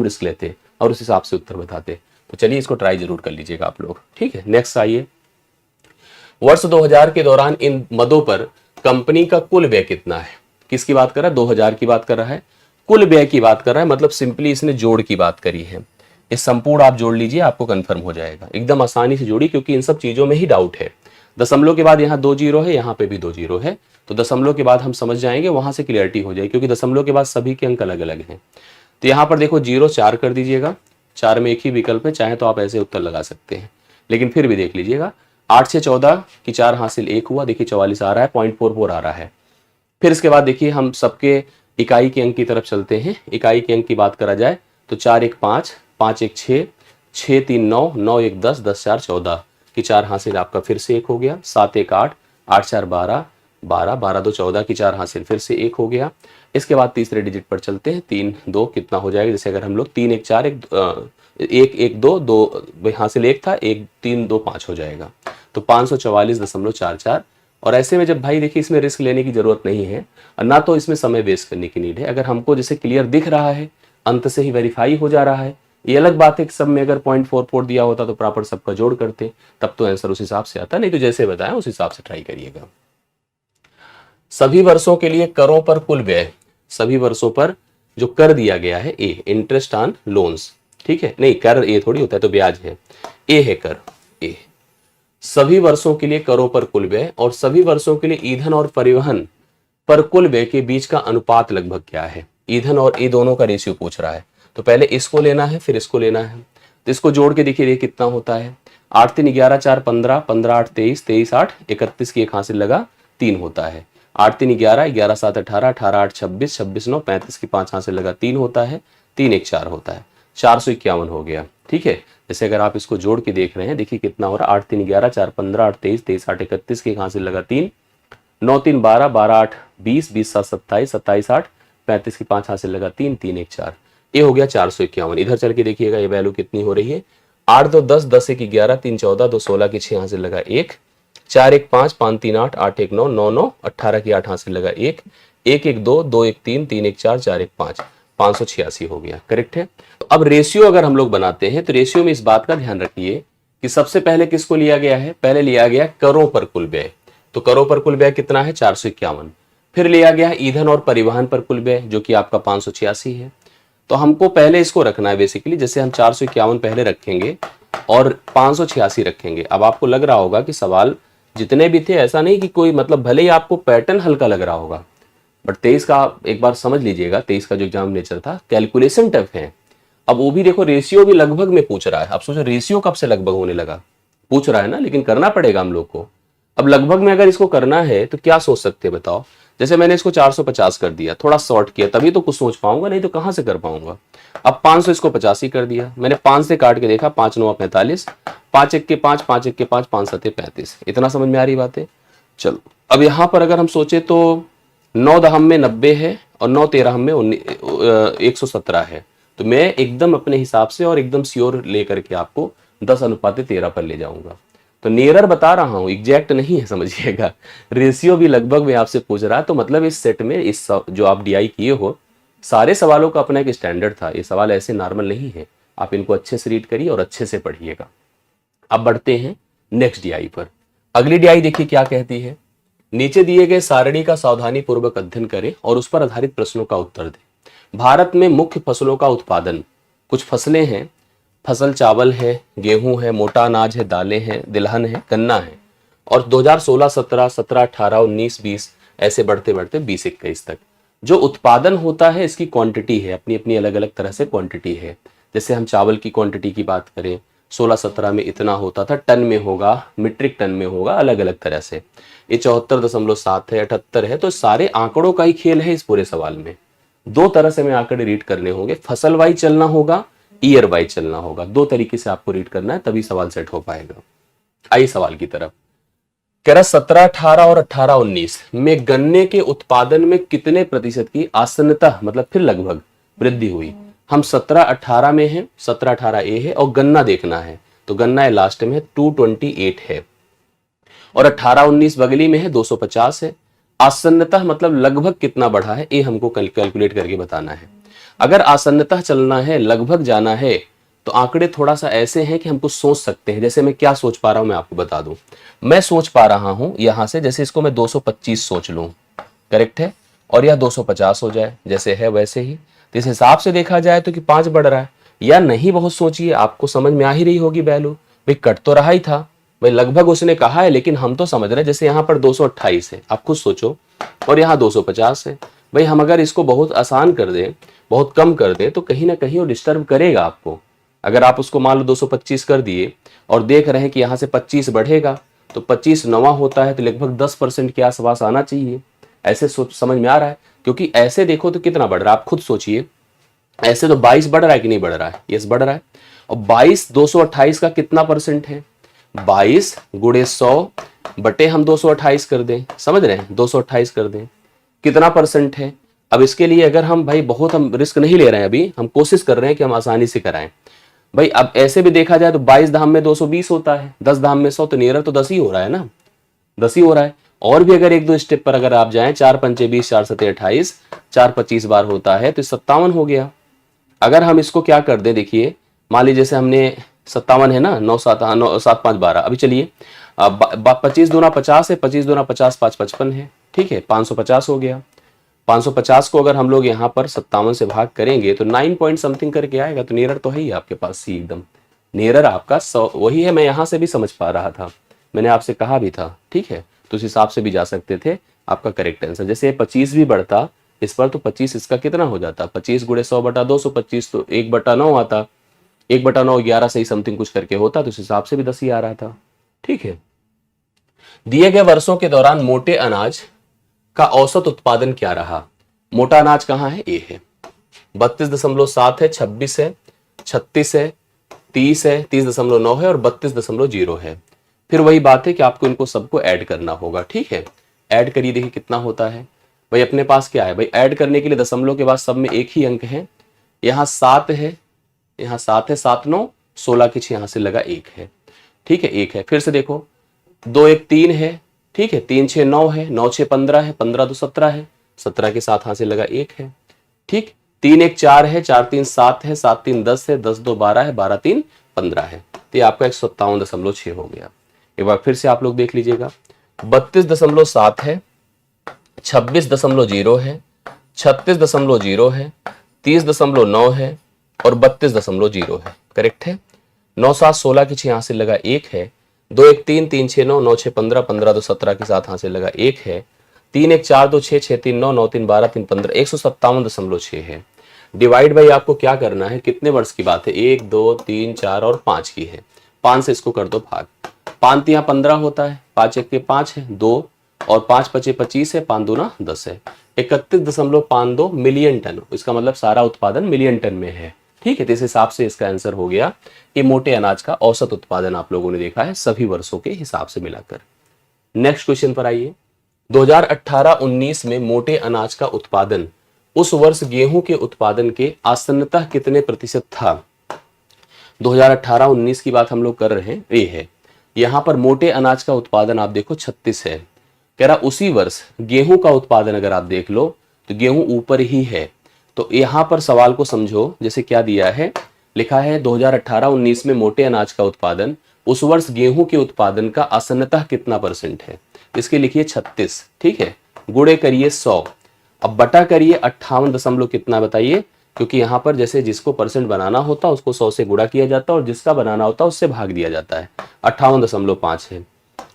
[SPEAKER 1] रिस्क लेते और उस हिसाब से उत्तर बताते। तो चलिए इसको ट्राई जरूर कर लीजिएगा आप लोग, ठीक है। नेक्स्ट आइए, वर्ष 2000 के दौरान इन मदों पर कंपनी का कुल व्यय कितना है। किसकी बात कर रहा है, 2000 की बात कर रहा है, कुल व्यय की बात कर रहा है, मतलब सिंपली इसने जोड़ की बात करी है। इस संपूर्ण आप जोड़ लीजिए, आपको कंफर्म हो जाएगा, एकदम आसानी से जोड़ी, क्योंकि इन सब चीजों में ही डाउट है। दशमलव के बाद यहाँ 2 जीरो है, यहाँ पे भी 2 जीरो है, तो दशमलव के बाद हम समझ जाएंगे, वहां से क्लियरिटी हो जाएगी, क्योंकि दशमलव के बाद सभी के अंक अलग अलग हैं। तो यहाँ पर देखो 0 4 कर दीजिएगा, 4 में एक ही विकल्प है, चाहे तो आप ऐसे उत्तर लगा सकते हैं, लेकिन फिर भी देख लीजिएगा। 8 से 14 की 4 हासिल 1 हुआ, देखिए 44 आ रहा है, 0.44 आ रहा है। फिर इसके बाद देखिए हम सबके इकाई के अंक की तरफ चलते हैं। इकाई के अंक की बात करा जाए तो 4 1 5, 5 1 6, 6 3 9, 9 1 10, 10 4 14 की 4 हासिल आपका फिर से 1 हो गया। 7 1 8, 8 4 12, 12 12 2 14 की 4 हासिल फिर से 1 हो गया। इसके बाद तीसरे डिजिट पर चलते हैं, 3 2 कितना हो जाएगा, जैसे अगर हम लोग 3 1 4 1 1 2 2 हासिल 1 था, 1 3 2 5 हो जाएगा, तो 544.44। और ऐसे में जब भाई देखिए इसमें रिस्क लेने की जरूरत नहीं है, और ना तो इसमें समय वेस्ट करने की नीड है। अगर हमको जैसे क्लियर दिख रहा है, अंत से ही वेरीफाई हो जा रहा है, ये अलग बात है कि सब में अगर 0.44 दिया होता तो प्रॉपर सबका जोड़ करते, तब तो आंसर उस हिसाब से आता, नहीं तो जैसे बताया उस हिसाब से ट्राई करिएगा। सभी वर्षों के लिए करों पर कुल व्यय, सभी वर्षों पर जो कर दिया गया है, ए इंटरेस्ट ऑन लोन्स, ठीक है, नहीं कर ए थोड़ी होता है, तो ब्याज है, ए है कर, ए। सभी वर्षों के लिए करों पर कुल व्यय और सभी वर्षों के लिए ईंधन और परिवहन पर कुल व्यय के बीच का अनुपात लगभग क्या है। ईंधन और ए दोनों का रेशियो पूछ रहा है, तो पहले इसको लेना है फिर इसको लेना है। तो इसको जोड़ के देखिए कितना होता है, 8 3 11 4 15, 15 8 23, 23 8 31 की 1 हासिल लगा 3 होता है। 8 3 11, 11 7 18, 18 8 26, 26 9 35 की 5 हासिल लगा 3 होता है, 3 1 4 होता है, 451 हो गया, ठीक है। जैसे अगर आप इसको जोड़ के देख रहे हैं, देखिए कितना हो रहा है, 8 3 11, 4 15, 8 23, 23 8 31 की 1 हासिल लगा 3, 9 3 12, 12 8 20, 20 7 27, 27 8 35 की 5 हासिल लगा 3, 3 1 4, ये हो गया 451। इधर चल के देखिएगा ये वैल्यू कितनी हो रही है, 8 2 10, 10 1 11, 3 14, 2 16 की 6 हासिल लगा 1, 4 1 5, 5 3 8, 8 1 9, 9 9 18 की 8 हासिल लगा 1, 1 1 2, 2 1 3, 3 1 4, 4 1 5, 586 हो गया, करेक्ट है। तो अब रेशियो अगर हम लोग बनाते हैं तो रेशियो में इस बात का ध्यान रखिए कि सबसे पहले किसको लिया गया है, पहले लिया गया करों पर कुल व्यय, तो करों पर कुल व्यय कितना है 451। फिर लिया गया ईंधन और परिवहन पर कुल व्यय जो कि आपका 586 है। तो हमको पहले इसको रखना है बेसिकली, जैसे हम 451 पहले रखेंगे और 586 रखेंगे। अब आपको लग रहा होगा कि सवाल जितने भी थे ऐसा नहीं कि कोई मतलब, भले ही आपको पैटर्न हल्का लग रहा होगा, बट 23 का एक बार समझ लीजिएगा, 23 का जो एग्जाम नेचर था कैलकुलेशन टफ है। अब वो भी देखो रेशियो भी लगभग में पूछ रहा है। अब सोचो रेशियो कब से लगभग होने लगा, पूछ रहा है ना, लेकिन करना पड़ेगा हम लोग को। अब लगभग में अगर इसको करना है तो क्या सोच सकते हैं बताओ, जैसे मैंने इसको 450 कर दिया, थोड़ा शॉर्ट किया तभी तो कुछ सोच पाऊंगा, नहीं तो कहां से कर पाऊंगा। अब 500 इसको 85 कर दिया, मैंने 5 से काट के देखा, 5 9 45, 5 1 के 5, 5 1 के 5, 5 7 35। इतना समझ में आ रही बात है। चलो अब यहां पर अगर हम सोचे तो 9 दहम में 90 है और 9 13 में 117 है, तो मैं एकदम अपने हिसाब से और एकदम श्योर लेकर के आपको 10:13 पर ले जाऊंगा। तो नियरर बता रहा हूं, एग्जैक्ट नहीं है, समझिएगा। रेशियो भी लगभग में आपसे पूछ रहा है, तो मतलब इस सेट में जो आप डीआई किए हो, सारे सवालों का अपना एक स्टैंडर्ड था। ये सवाल ऐसे नॉर्मल नहीं है, आप इनको अच्छे से रीड करिए और अच्छे से पढ़िएगा। अब बढ़ते हैं नेक्स्ट डीआई पर। अगली डीआई देखिए क्या कहती है, नीचे दिए गए सारणी का सावधानी पूर्वक अध्ययन करें और उस पर आधारित प्रश्नों का उत्तर दें। भारत में मुख्य फसलों का उत्पादन, कुछ फसलें हैं, फसल चावल है, गेहूं है, मोटा अनाज है, दालें हैं, तिलहन है, गन्ना है। और 2016, 17, 17, 18, 19, 20 ऐसे बढ़ते बढ़ते 20, 21 तक जो उत्पादन होता है इसकी क्वांटिटी है, अपनी अपनी अलग अलग तरह से क्वांटिटी है। जैसे हम चावल की क्वांटिटी की बात करें, 16, 17 में इतना होता था, टन में होगा, मीट्रिक टन में होगा, अलग अलग तरह से। ये 74.7 है, 78 है। तो सारे आंकड़ों का ही खेल है इस पूरे सवाल में। दो तरह से हमें आंकड़े रीड करने होंगे, फसल वाइज चलना होगा, ईयर वाइज चलना होगा। दो तरीके से आपको रीड करना है, तभी सवाल सेट हो पाएगा। आइए सवाल की तरफ। कह रहा 17, 18 और 18, 19 में गन्ने के उत्पादन में कितने प्रतिशत की आसन्नता, मतलब फिर लगभग वृद्धि हुई। हम 17, 18 में हैं, 17, 18 ए है और गन्ना देखना है, तो गन्ना है लास्ट में है, 228 है। और 18, 19 बगली में है, 250 है। आसन्नता मतलब लगभग कितना बढ़ा है, ये हमको कैलकुलेट करके बताना है। अगर आसन्नता चलना है, लगभग जाना है, तो आंकड़े थोड़ा सा ऐसे हैं कि हमको सोच सकते हैं। जैसे मैं क्या सोच पा रहा हूं मैं आपको बता दूं। मैं सोच पा रहा हूं यहां से, जैसे इसको मैं 225 सोच लूं, करेक्ट है, और यह 250 हो जाए, जैसे है वैसे ही। तो इस हिसाब से देखा जाए तो कि 5 बढ़ रहा है या नहीं, बहुत सोचिए, आपको समझ में आ ही रही होगी वैल्यू। भाई कट तो रहा ही था, भाई लगभग उसने कहा है, लेकिन हम तो समझ रहे हैं जैसे यहाँ पर 228 है, आप खुद सोचो, और यहाँ 250 है। भाई हम अगर इसको बहुत आसान कर दें, बहुत कम कर दें, तो कहीं ना कहीं वो डिस्टर्ब करेगा आपको। अगर आप उसको मान लो 225 कर दिए और देख रहे हैं कि यहाँ से 25 बढ़ेगा, तो 25 नवा होता है, तो लगभग 10% के आसपास आना चाहिए। ऐसे समझ में आ रहा है, क्योंकि ऐसे देखो तो कितना बढ़ रहा है, आप खुद सोचिए। ऐसे तो 22 बढ़ रहा है कि नहीं बढ़ रहा है, यस बढ़ रहा है। और 22 228 का कितना परसेंट है, 22 गुणे 100 बटे हम 228 कर दें, समझ रहे हैं, 228 कर दें, कितना परसेंट है। अब इसके लिए अगर हम भाई बहुत हम रिस्क नहीं ले रहे हैं, अभी हम कोशिश कर रहे हैं कि हम आसानी से कराएं। भाई अब ऐसे भी देखा जाए तो 22 धाम में 220 होता है, 10 धाम में 100, तो नियर तो 10 ही हो रहा है ना, 10 ही हो रहा है। और भी अगर एक दो स्टेप पर अगर आप जाएं, 4 पंचे 20, 4 सते 28, 4 25 बार होता है, तो 57 हो गया। अगर हम इसको क्या कर दें, देखिए मान लीजिए जैसे हमने 57 है ना, 9 7 9 7 5 12, अभी चलिए 25 दूना 50 है, 25 दूना 50, 5 55 है, ठीक है, 550 हो गया। 550 को अगर हम लोग यहाँ पर 57 से भाग करेंगे तो 9 पॉइंट समथिंग करके आएगा। तो नियरर तो है ही आपके पास, सी एकदम नियरर आपका 100 वही है। मैं यहाँ से भी समझ पा रहा था, मैंने आपसे कहा भी था, ठीक है, तो उस हिसाब से भी जा सकते थे। आपका करेक्ट आंसर, जैसे 25 भी बढ़ता इस पर, तो 25 इसका कितना हो जाता, 25 गुणे 100 बटा 225, तो 1/9 आता, 1/9 11 सही समथिंग कुछ करके होता, तो उस हिसाब से भी 10 ही आ रहा था, ठीक है। दिए गए वर्षों के दौरान मोटे अनाज का औसत उत्पादन क्या रहा। मोटा अनाज कहाँ है, ए है, 32.7 है, 26 है, 36 है, 30 है, 30.9 है और 32.0 है। फिर वही बात है कि आपको इनको सबको ऐड करना होगा, ठीक है। ऐड करिए, देखिए कितना होता है। भाई अपने पास क्या है, भाई ऐड करने के लिए दशमलव के बाद सब में एक ही अंक है। यहाँ 7 है, यहाँ 7 है, 7 9 16 के 6 यहाँ से लगा 1 है, ठीक है, 1 है। फिर से देखो 2 1 3 है, ठीक है, 3 6 9 है, 9 6 15 है, 15 2 17 है, 17 के साथ यहाँ से लगा 1 है, ठीक। 3 1 4 है, 4 3 7 है, 7 3 10 है, 10 2 12 है, 12 3 15 है। तो ये आपका 157.6 हो गया। एक बार फिर से आप लोग देख लीजिएगा, 32.7 है, 26.0 है, 36.0 है, 30.9 है और 32.0 है, करेक्ट है। 9 7 16 के 6 यहाँ से लगा 1 है, 2 1 3 3 6 9 9 6 15 15 2 17 के साथ यहाँ से लगा 1 है, 3 1 4 2 6 6 3 9 9 3 12 3 15, 157.6 है। डिवाइड बाई आपको क्या करना है, कितने वर्ष की बात है, 1 2 3 4 और 5 की है। 5 से इसको कर दो भाग, 5 यहाँ 15 होता है, 5 1 के 5 है 2 और 5 5 25 है, 5 दूना 10 है, 31.52 मिलियन टन। इसका मतलब सारा उत्पादन मिलियन टन में है, ठीक है। तो इस हिसाब से इसका आंसर हो गया कि मोटे अनाज का औसत उत्पादन आप लोगों ने देखा है सभी वर्षों के हिसाब से मिलाकर। नेक्स्ट क्वेश्चन पर आइए। 2018-19 में मोटे अनाज का उत्पादन उस वर्ष गेहूं के उत्पादन के आसन्नतः कितने प्रतिशत था। 2018-19 की बात हम लोग कर रहे हैं, ये है। यहां पर मोटे अनाज का उत्पादन आप देखो 36 है, कह रहा उसी वर्ष गेहूं का उत्पादन अगर आप देख लो तो गेहूं ऊपर ही है। तो यहां पर सवाल को समझो, जैसे क्या दिया है, लिखा है 2018-19 में मोटे अनाज का उत्पादन उस वर्ष गेहूं के उत्पादन का आसन्नतः कितना परसेंट है। इसके लिखिए 36, ठीक है। गुणे करिए 100, अब बटा करिए 58 दशमलव कितना बताइए, क्योंकि यहां पर जैसे जिसको परसेंट बनाना होता है उसको 100 से गुणा किया जाता है और जिसका बनाना होता है उससे भाग दिया जाता है। 58.5 है।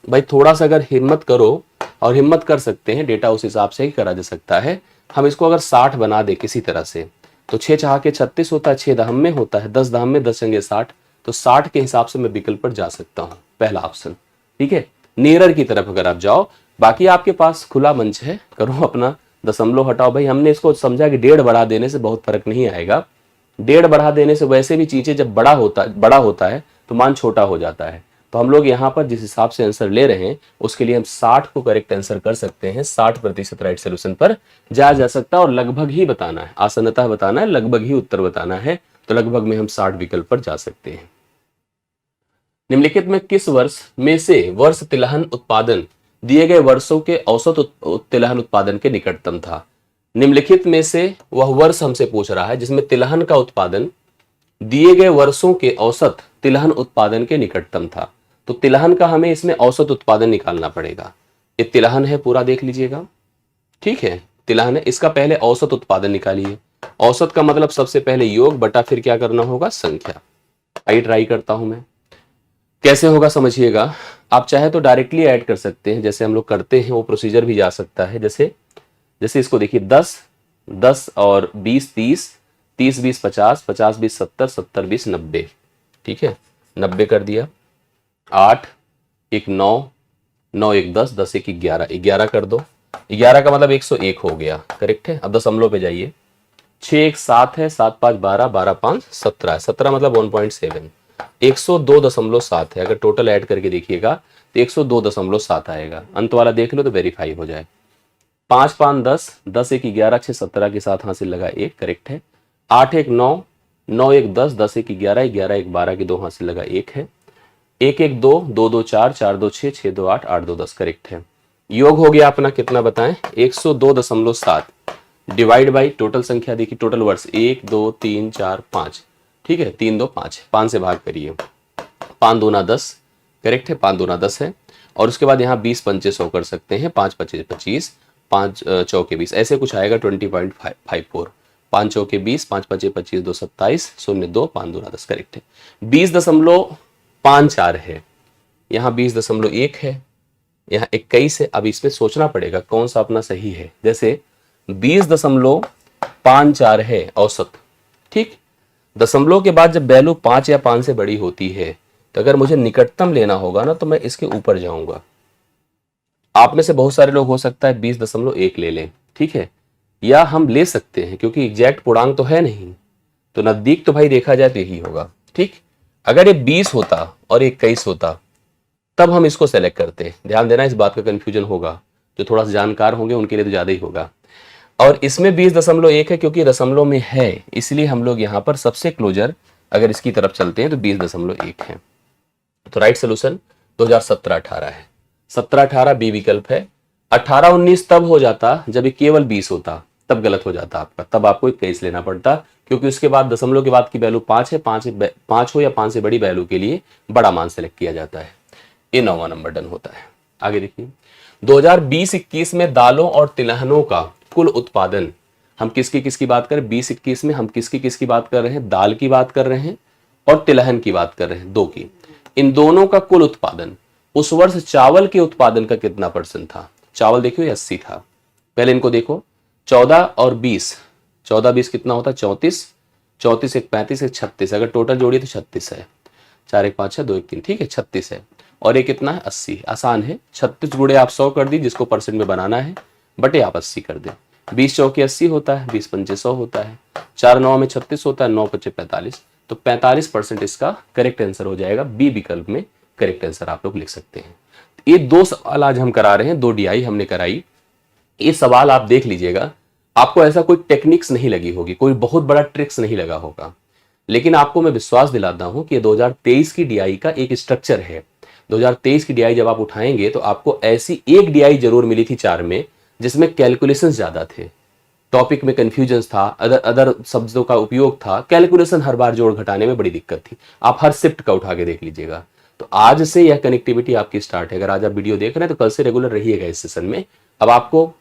[SPEAKER 1] भाई थोड़ा सा अगर हिम्मत करो, और हिम्मत कर सकते हैं, डेटा उस हिसाब से ही करा जा सकता है। हम इसको अगर 60 बना दे किसी तरह से, तो 6 चाह के 36 होता है, 6 दहम में होता है, 10 दहम में 10 चंगे 60, तो 60 के हिसाब से मैं विकल्प पर जा सकता हूं, पहला ऑप्शन, ठीक है। नियरर की तरफ अगर आप जाओ, बाकी आपके पास खुला मंच है, करो अपना दशमलव हटाओ। भाई हमने इसको समझा कि 1.5 बढ़ा देने से बहुत फर्क नहीं आएगा। 1.5 बढ़ा देने से वैसे भी चीजें जब बड़ा होता है तो मान छोटा हो जाता है। तो हम लोग यहाँ पर जिस हिसाब से आंसर ले रहे हैं उसके लिए हम 60 को करेक्ट आंसर कर सकते हैं। 60% राइट सोल्यूशन पर जाया जा सकता है और लगभग ही बताना है, आसन्नतः बताना है, लगभग ही उत्तर बताना है। तो लगभग में हम 60 विकल्प पर जा सकते हैं। निम्नलिखित में किस वर्ष में से वर्ष तिलहन उत्पादन दिए गए वर्षों के औसत तिलहन उत्पादन के निकटतम था। निम्नलिखित में से वह वर्ष हमसे पूछ रहा है जिसमें तिलहन का उत्पादन दिए गए वर्षों के औसत तिलहन उत्पादन के निकटतम था। तो तिलहन का हमें इसमें औसत उत्पादन निकालना पड़ेगा। ये तिलहन है, पूरा देख लीजिएगा, ठीक है, तिलहन है, इसका पहले औसत उत्पादन निकालिए। औसत का मतलब सबसे पहले योग बटा फिर क्या करना होगा, संख्या। आइए ट्राई करता हूं मैं, कैसे होगा समझिएगा। आप चाहे तो डायरेक्टली ऐड कर सकते हैं, जैसे हम लोग करते हैं वो प्रोसीजर भी जा सकता है। जैसे इसको देखिए, 10 10 और 20 30, 30 20 50, 50 20 70, 70 20 90, ठीक है, 90 कर दिया। 8 1 9, 9 1 10, 10 1 11, 11 कर दो। 11 का मतलब 101 हो गया, करेक्ट है। अब दशमलव पे जाइए, 6 1 7 है, 7 5 12, 12 5 17 है, 17 मतलब 1.7, 102.7 है। अगर टोटल ऐड करके देखिएगा तो 102.7 आएगा। अंत वाला देख लो तो वेरीफाई हो जाए। 5 5 10, 10 1 11, 6 17 के साथ हासिल लगा 1, करेक्ट है। 8 1 9, 9 1 10, 10 1 11, 11 1 12 के 2 हासिल लगा 1 है। 1 1 2, 2 2 4, 4 2 6, 6 2 8, 8 2 10, करेक्ट है। योग हो गया अपना कितना बताएं, 102.7 डिवाइड बाई टोटल संख्या देखिए, टोटल वर्ष 1 2 3 4 5, ठीक है, 3 2 5, 5 से भाग करिए, 5 दूना 10, करेक्ट है, 5 दूना 10 है। और उसके बाद यहाँ 20 पंचे 100 कर सकते हैं, 5 25 25, 5 चौके 20, ऐसे कुछ आएगा 20.54, 5 चौके 20, 5 25 25, 2 27, 0 2, 5 दूना 10, करेक्ट है। 20.54 है, यहाँ 20.1 है, यहाँ 21 है। अब इसमें सोचना पड़ेगा कौन सा अपना सही है। जैसे 20.54 है औसत, ठीक, दशमलव के बाद जब वैल्यू 5 या 5 से बड़ी होती है तो अगर मुझे निकटतम लेना होगा ना तो मैं इसके ऊपर जाऊंगा। आप में से बहुत सारे लोग हो सकता है 20.1 ले लें, ठीक है, या हम ले सकते हैं क्योंकि एग्जैक्ट पूर्णांक तो है नहीं, तो नजदीक तो भाई देखा जाए तो यही होगा, ठीक। अगर ये 20 होता और 21 होता तब हम इसको सेलेक्ट करते। ध्यान देना, इस बात का कंफ्यूजन होगा, जो थोड़ा सा जानकार होंगे उनके लिए तो ज्यादा ही होगा। और इसमें 20.1 है क्योंकि दशमलव में है, इसलिए हम लोग यहाँ पर सबसे क्लोजर अगर इसकी तरफ चलते हैं तो 20.1 है। तो राइट सोल्यूशन 2017-18 है। 17-18 बी विकल्प है। 18-19 तब हो जाता जब ये केवल 20 होता, तब गलत हो जाता आपका, तब आपको 21 लेना पड़ता, क्योंकि उसके बाद दशमलव के बाद की वैल्यू 5 है, 5 हो या 5 से बड़ी वैल्यू के लिए बड़ा मान सेलेक्ट किया जाता है। ये 9वां नंबर डन होता है। आगे देखिए, 2020-21 में दालों और तिलहनों का कुल उत्पादन, हम किसकी बात कर रहे हैं, 20-21 में हम किसकी बात कर रहे हैं, दाल की बात कर रहे हैं और तिलहन की बात कर रहे हैं, दो की। इन दोनों का कुल उत्पादन उस वर्ष चावल के उत्पादन का कितना परसेंट था। चावल देखियो 80 था। पहले इनको देखो, 14 और 20, 14 20 कितना होता है, 34, 34 1 35, 1 36, अगर टोटल जोड़िए तो 36 है, 4 1 5 6 2 1 3, ठीक है, 36 है। और ये कितना है, 80, आसान है, 36 गुणे आप 100 कर दी, जिसको परसेंट में बनाना है, बटे आप 80 कर दे। 20 चौके 80 होता है, 20 पंचे 100 होता है, 4 9 में 36 होता है, 9 पचे 45, तो 45% इसका करेक्ट आंसर हो जाएगा। बी विकल्प में करेक्ट आंसर आप लोग लिख सकते हैं। ये 2 सवाल आज हम करा रहे हैं, 2 DI हमने कराई। ये सवाल आप देख लीजिएगा, आपको ऐसा कोई टेक्निक्स नहीं लगी होगी, कोई बहुत बड़ा ट्रिक्स नहीं लगा होगा, लेकिन आपको मैं विश्वास दिलाता हूं कि 2023 की DI का एक स्ट्रक्चर है। 2023 की DI जब आप उठाएंगे तो आपको ऐसी एक DI जरूर मिली थी 4 में जिसमें कैलकुलेशंस ज्यादा थे, टॉपिक में कंफ्यूजन था, अदर शब्दों का उपयोग था, कैलकुलेशन हर बार जोड़ घटाने में बड़ी दिक्कत थी। आप हर शिफ्ट का उठा के देख लीजिएगा। तो आज से यह कनेक्टिविटी आपकी स्टार्ट है। अगर आज आप वीडियो देख रहे हैं तो कल से रेगुलर रहिएगा इस सेशन में। अब आपको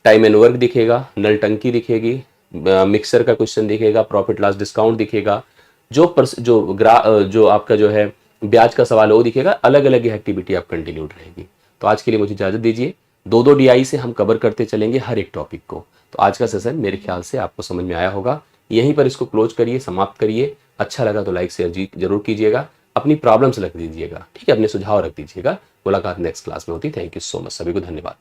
[SPEAKER 1] टाइम एंड वर्क दिखेगा, नल टंकी दिखेगी, मिक्सर का क्वेश्चन दिखेगा, प्रॉफिट लॉस डिस्काउंट दिखेगा, जो आपका जो है ब्याज का सवाल है वो दिखेगा। अलग अलग एक्टिविटी आप कंटिन्यूड रहेगी। तो आज के लिए मुझे इजाजत दीजिए। 2-2 DI से हम कवर करते चलेंगे हर एक टॉपिक को। तो आज का सेशन मेरे ख्याल से आपको समझ में आया होगा। यहीं पर इसको क्लोज करिए, समाप्त करिए। अच्छा लगा तो लाइक शेयर जरूर कीजिएगा। अपनी प्रॉब्लम्स रख दीजिएगा, ठीक है, अपने सुझाव रख दीजिएगा। मुलाकात नेक्स्ट क्लास में होती। थैंक यू सो मच, सभी को धन्यवाद।